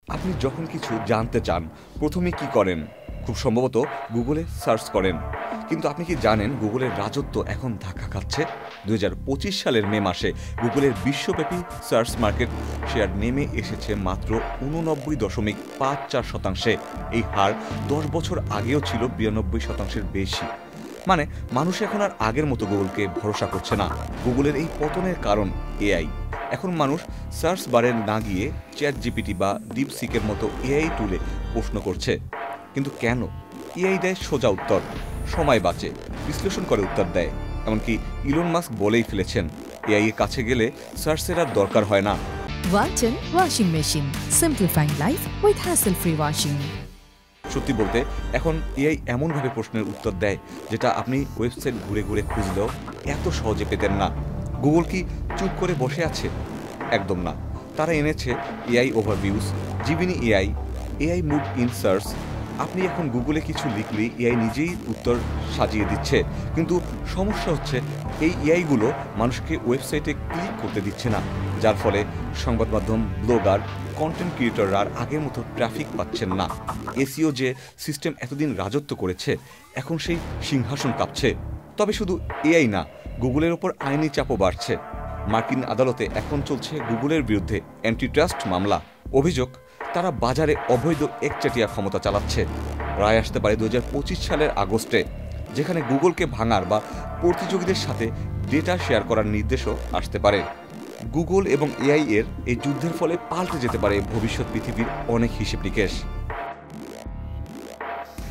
আপনি যখন কিছু জানতে চান প্রথমে কি করেন? খুব সম্ভবত গুগলে সার্চ করেন। কিন্তু আপনি কি জানেন গুগলের রাজত্ব এখন ধাক্কা খাচ্ছে? ২০২৫ সালের মে মাসে গুগলের বিশ্বব্যাপী সার্চ মার্কেট শেয়ার নেমে এসেছে মাত্র ৮৯.৫৪%। এই হার ১০ বছর আগেও ছিল ৯২%-এর বেশি। মানে মানুষ এখন আর আগের মতো গুগলকে ভরসা করছে না। গুগলের এই পতনের কারণ এআই। এখন মানুষ সার্চ বারে না গিয়ে চ্যাট জিপিটি বা ডিপসিকের মতো এআই টুলে প্রশ্ন করছে। কিন্তু কেন? এআই দেয় সোজা উত্তর, সময় বাঁচে, বিশ্লেষণ করে উত্তর দেয়। এমনকি ইলন মাস্ক বলেই ফেলেছেন, এআই এর কাছে গেলে সার্চের আর দরকার হয় না। Walton Washing Machine. Simplifying life with hassle-free washing. সত্যি বলতে এখন এআই এমনভাবে প্রশ্নের উত্তর দেয় যেটা আপনি ওয়েবসাইট ঘুরে ঘুরে খুঁজলেও এত সহজে পেতেন না। গুগল কি চুপ করে বসে আছে? একদম না। তারা এনেছে AI overviews, Gemini AI, AI mode in search. আপনি এখন গুগলে কিছু লিখলেই এআই নিজেই উত্তর সাজিয়ে দিচ্ছে। কিন্তু সমস্যা হচ্ছে এই এআইগুলো মানুষকে ওয়েবসাইটে ক্লিক করতে দিচ্ছে না, যার ফলে সংবাদ মাধ্যম, ব্লগার, কন্টেন্ট ক্রিয়েটররা আর আগের মতো ট্রাফিক পাচ্ছেন না। এসইও যে সিস্টেম এতদিন রাজত্ব করেছে, এখন সেই সিংহাসন কাঁপছে। তবে শুধু এআই না, গুগলের ওপর আইনি চাপও বাড়ছে। মার্কিন আদালতে এখন চলছে গুগলের বিরুদ্ধে অ্যান্টিট্রাস্ট মামলা। অভিযোগ, তারা বাজারে অবৈধ একচেটিয়া ক্ষমতা চালাচ্ছে। রায় আসতে পারে ২০২৫ সালের আগস্টে, যেখানে গুগলকে ভাঙার বা প্রতিযোগীদের সাথে ডেটা শেয়ার করার নির্দেশও আসতে পারে। গুগল এবং এআই এর এই যুদ্ধের ফলে পাল্টে যেতে পারে ভবিষ্যৎ পৃথিবীর অনেক হিসেব নিকেশ।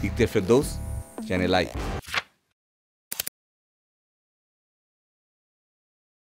ইকতের ফেরদৌস, চ্যানেল আই।